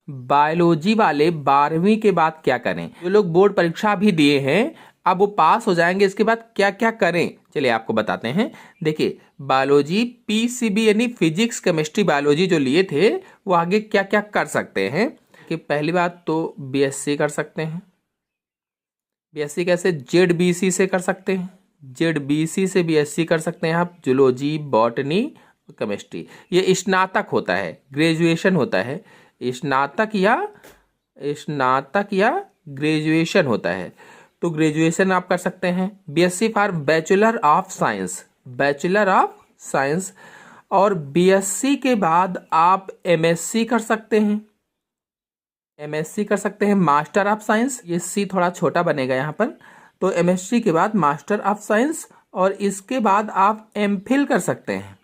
Biology वाले 12वीं के बाद क्या करें? जो लोग बोर्ड परीक्षा भी दिए हैं अब वो पास हो जाएंगे, इसके बाद क्या क्या करें चलिए आपको बताते हैं। देखिए बायोलॉजी पीसीबी यानी फिजिक्स केमिस्ट्री बायोलॉजी जो लिए थे वो आगे क्या क्या कर सकते हैं कि पहली बात तो बीएससी कर सकते हैं। बीएससी कैसे? जेडबीसी से कर सकते हैं, जेडबीसी से बीएससी कर सकते हैं आप। जूलॉजी, बॉटनी, केमिस्ट्री, ये स्नातक होता है, ग्रेजुएशन होता है। स्नातक या ग्रेजुएशन होता है, तो ग्रेजुएशन आप कर सकते हैं। BSc for bachelor of science, bachelor of science. और बीएससी के बाद आप एमएससी कर सकते हैं, एमएससी कर सकते हैं मास्टर ऑफ साइंस। ये सी थोड़ा छोटा बनेगा यहाँ पर, तो एमएससी के बाद मास्टर ऑफ साइंस, और इसके बाद आप एमफिल कर सकते हैं,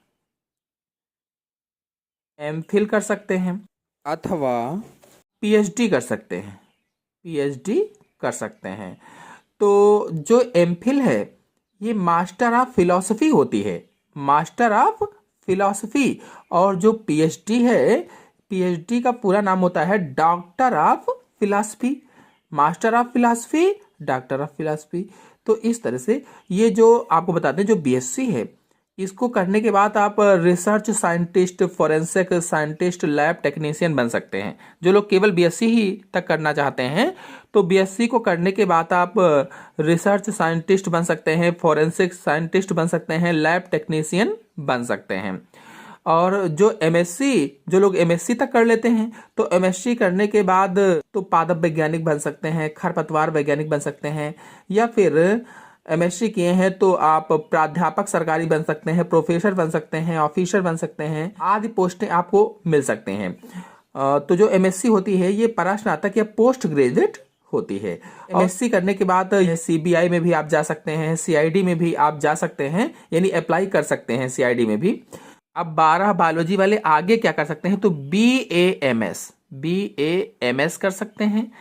एमफिल कर सकते हैं, अथवा पीएचडी कर सकते हैं, पीएचडी कर सकते हैं। तो जो एमफिल है ये मास्टर ऑफ फिलॉसफी होती है, मास्टर ऑफ फिलॉसफी। और जो पीएचडी है, पीएचडी का पूरा नाम होता है doctor of philosophy, master of philosophy, doctor of philosophy. तो इस तरह से ये जो आपको बताते हैं जो बीएससी है इसको करने के बाद आप research scientist, forensic scientist, lab technician बन सकते हैं। जो लोग केवल बीएससी ही तक करना चाहते हैं तो बीएससी को करने के बाद आप रिसर्च साइंटिस्ट बन सकते हैं, फोरेंसिक साइंटिस्ट बन सकते हैं, लैब टेक्नीशियन बन सकते हैं। और जो एमएससी, जो लोग एमएससी तक कर लेते हैं तो एमएससी करने के बाद तो पादप वैज्ञानिक बन सकते हैं, खरपतवार वैज्ञानिक बन सकते हैं, या फिर एमएससी किए हैं तो आप प्राध्यापक सरकारी बन सकते हैं, प्रोफेसर बन सकते हैं, ऑफिसर बन सकते हैं, आदि पोस्टें आपको मिल सकते हैं। तो जो एमएससी होती है ये परास्नातक या पोस्ट ग्रेजुएट होती है। एमएससी करने के बाद सीबीआई में भी आप जा सकते हैं, सीआईडी में भी आप जा सकते हैं, यानी अप्लाई कर सकते हैं सीआईडी में भी। अब 12 बायोलॉजी वाले आगे क्या कर सकते हैं? तो बीएएमएस, बीएएमएस कर सकते हैं।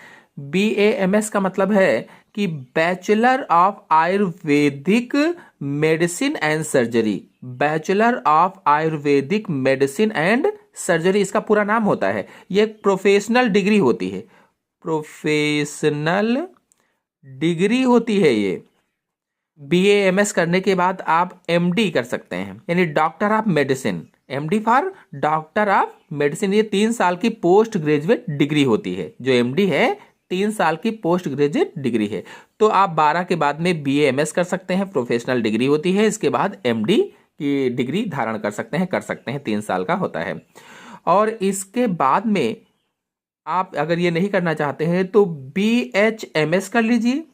बीएएमएस का मतलब है कि bachelor of Ayurvedic medicine and surgery, bachelor of Ayurvedic medicine and surgery इसका पूरा नाम होता है। ये एक प्रोफेशनल डिग्री होती है, प्रोफेशनल डिग्री होती है ये। बीएएमएस करने के बाद आप एमडी कर सकते हैं, यानी doctor of medicine, MD for doctor of medicine. ये 3 साल की पोस्ट ग्रेजुएट डिग्री होती है। जो एमडी है 3 साल की पोस्ट ग्रेजुएट डिग्री है। तो आप 12 के बाद में बीएएमएस कर सकते हैं, प्रोफेशनल डिग्री होती है। इसके बाद एमडी की डिग्री धारण कर सकते हैं, 3 साल का होता है। और इसके बाद में आप अगर ये नहीं करना चाहते हैं तो बीएचएमएस कर लीजिए,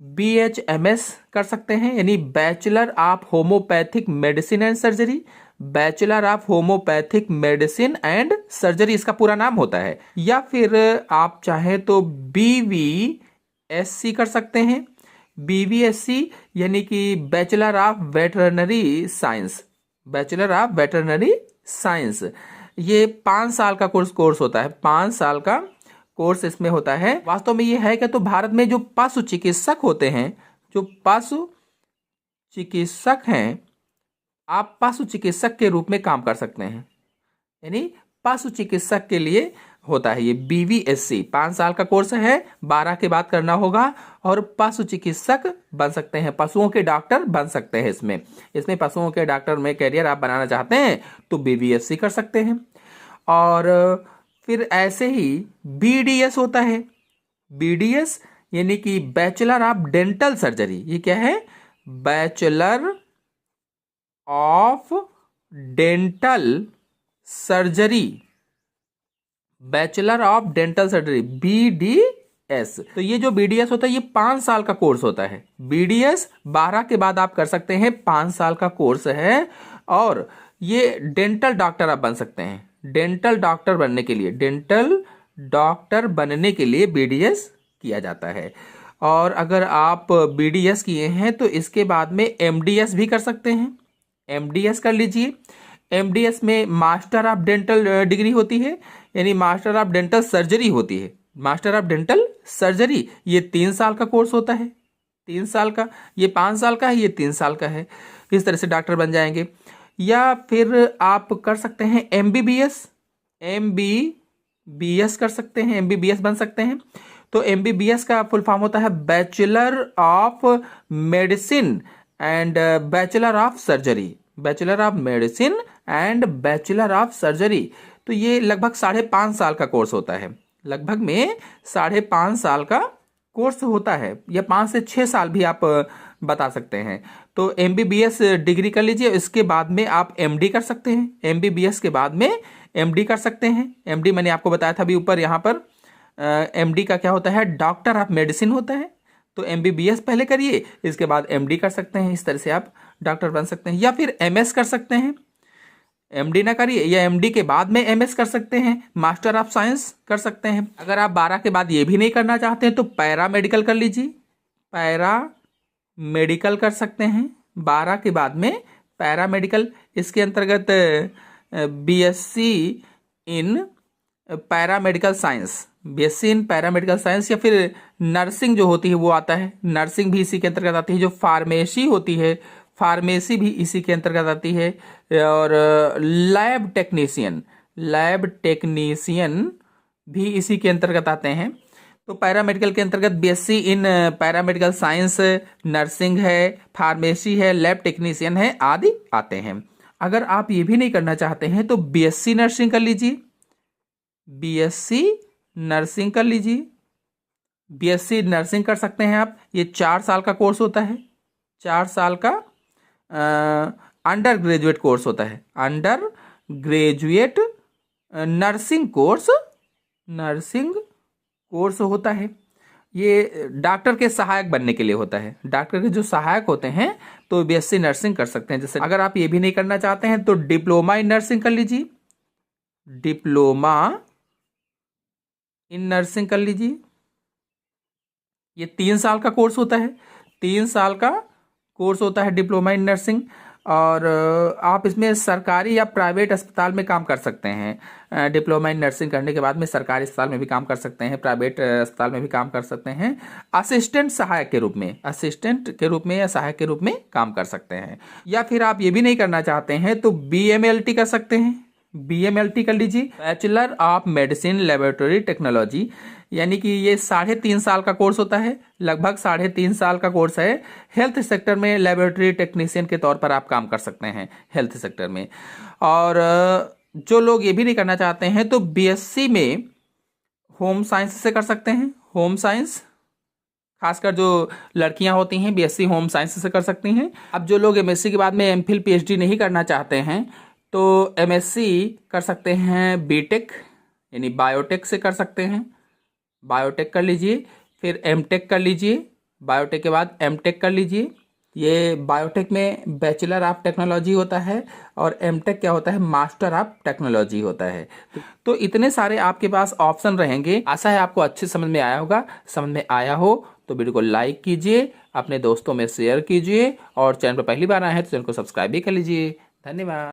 बीएचएमएस कर सकते हैं, यानी bachelor of homeopathic medicine and surgery, bachelor of homeopathic medicine and surgery इसका पूरा नाम होता है। या फिर आप चाहें तो बीवीएससी कर सकते हैं, बीवीएससी यानी कि bachelor of veterinary science, bachelor of veterinary science. ये 5 साल का कोर्स होता है, 5 साल का कोर्स इसमें होता है। वास्तव में ये है क्या? तो भारत में जो पशु चिकित्सक होते हैं, जो पशु चिकित्सक हैं, आप पशु चिकित्सक के रूप में काम कर सकते हैं, यानी पशु चिकित्सक के लिए होता है ये बीवीएससी। 5 साल का कोर्स है, 12 के बाद करना होगा, और पशु चिकित्सक बन सकते हैं, पशुओं के डॉक्टर बन सकते हैं। इसमें पशुओं के डॉक्टर में कैरियर आप बनाना चाहते हैं तो बीवीएससी कर सकते हैं। और फिर ऐसे ही बीडीएस होता है, बीडीएस यानी कि बैचलर ऑफ डेंटल सर्जरी। ये क्या है? Bachelor of dental surgery, bachelor of dental surgery, BDS. तो ये जो बीडीएस होता है ये 5 साल का कोर्स होता है। बीडीएस 12 के बाद आप कर सकते हैं, 5 साल का कोर्स है। और ये डेंटल डॉक्टर आप बन सकते हैं, डेंटल डॉक्टर बनने के लिए, डेंटल डॉक्टर बनने के लिए बीडीएस किया जाता है। और अगर आप बीडीएस किए हैं तो इसके बाद में एमडीएस भी कर सकते हैं, एमडीएस कर लीजिए। एमडीएस में मास्टर ऑफ डेंटल डिग्री होती है, यानी मास्टर ऑफ डेंटल सर्जरी होती है। मास्टर ऑफ डेंटल सर्जरी ये 3 साल का कोर्स होता है, 3 साल का। ये 5 साल का है, ये 3 साल का है। इस तरह से डॉक्टर बन जाएंगे। या फिर आप कर सकते हैं एमबीबीएस, एमबीबीएस BS कर सकते हैं, MBBS बन सकते हैं। तो MBBS का फुल फॉर्म होता है bachelor of medicine and bachelor of surgery, bachelor of medicine and bachelor of surgery. तो ये लगभग 5.5 साल का कोर्स होता है, लगभग में 5.5 साल का कोर्स होता है, या 5 से 6 साल भी आप बता सकते हैं। तो MBBS डिग्री कर लीजिए, इसके बाद में आप MD कर सकते हैं, MBBS के बाद में MD कर सकते हैं। MD मैंने आपको बताया था अभी ऊपर, यहाँ पर MD का क्या होता है, डॉक्टर ऑफ मेडिसिन होता है। तो MBBS पहले करिए, इसके बाद MD कर सकते हैं, इस तरह से आप डॉक्टर बन सकते हैं। या फिर MS कर सकते हैं, MD ना करिए, या MD के बाद में MS कर सकते हैं, मास्टर ऑफ साइंस कर सकते हैं। अगर आप 12 के बाद ये भी नहीं करना चाहते हैं तो पैरा मेडिकल कर लीजिए, पैरा मेडिकल कर सकते हैं 12 के बाद में, पैरा मेडिकल। इसके अंतर्गत BSc इन पैरामेडिकल साइंस, BSc इन पैरामेडिकल साइंस, या फिर नर्सिंग जो होती है वो आता है, नर्सिंग भी इसी के अंतर्गत आती है। जो फार्मेसी होती है, फार्मेसी भी इसी के अंतर्गत आती है। और लैब टेक्नीशियन, लैब टेक्नीशियन भी इसी के अंतर्गत आते हैं। तो पैरामेडिकल के अंतर्गत BSc इन पैरामेडिकल साइंस, नर्सिंग है, फार्मेसी है, लैब टेक्नीशियन है आदि आते हैं। अगर आप ये भी नहीं करना चाहते हैं तो BSc नर्सिंग कर लीजिए, BSc नर्सिंग कर लीजिए, BSc नर्सिंग कर सकते हैं आप। ये 4 साल का कोर्स होता है, 4 साल का अंडर ग्रेजुएट कोर्स होता है, under graduate nursing course, nursing course होता है। ये डॉक्टर के सहायक बनने के लिए होता है, डॉक्टर के जो सहायक होते हैं तो BSc नर्सिंग कर सकते हैं। जैसे अगर आप ये भी नहीं करना चाहते हैं तो डिप्लोमा इन नर्सिंग कर लीजिए, डिप्लोमा इन नर्सिंग कर लीजिए। ये 3 साल का कोर्स होता है, 3 साल का कोर्स होता है डिप्लोमा इन नर्सिंग। और आप इसमें सरकारी या प्राइवेट अस्पताल में काम कर सकते हैं। डिप्लोमा इन नर्सिंग करने के बाद में सरकारी अस्पताल में भी काम कर सकते हैं, प्राइवेट अस्पताल में भी काम कर सकते हैं, असिस्टेंट सहायक के रूप में, असिस्टेंट के रूप में या सहायक के रूप में काम कर सकते हैं। या फिर आप ये भी नहीं करना चाहते हैं तो BMLT कर सकते हैं, BMLT कर लीजिए, bachelor of medicine laboratory technology. यानी कि ये 3.5 साल का कोर्स होता है, लगभग 3.5 साल का कोर्स है। हेल्थ सेक्टर में लेबोरेटरी टेक्नीशियन के तौर पर आप काम कर सकते हैं हेल्थ सेक्टर में। और जो लोग ये भी नहीं करना चाहते हैं तो BSc में होम साइंस से कर सकते हैं, होम साइंस, खासकर जो लड़कियां होती हैं BSc होम साइंस से कर सकती हैं। अब जो लोग MSc के बाद में MPhil PhD नहीं करना चाहते हैं तो MSc कर सकते हैं BTech यानी बायोटेक से कर सकते हैं, बायोटेक कर लीजिए। फिर MTech कर लीजिए, बायोटेक के बाद MTech कर लीजिए। ये बायोटेक में बैचलर ऑफ टेक्नोलॉजी होता है और MTech क्या होता है, मास्टर ऑफ टेक्नोलॉजी होता है। तो इतने सारे आपके पास ऑप्शन रहेंगे। आशा है आपको अच्छे समझ में आया होगा। समझ में आया हो तो वीडियो को लाइक कीजिए, अपने दोस्तों में शेयर कीजिए, और चैनल पर पहली बार आए हैं तो चैनल को सब्सक्राइब भी कर लीजिए। धन्यवाद।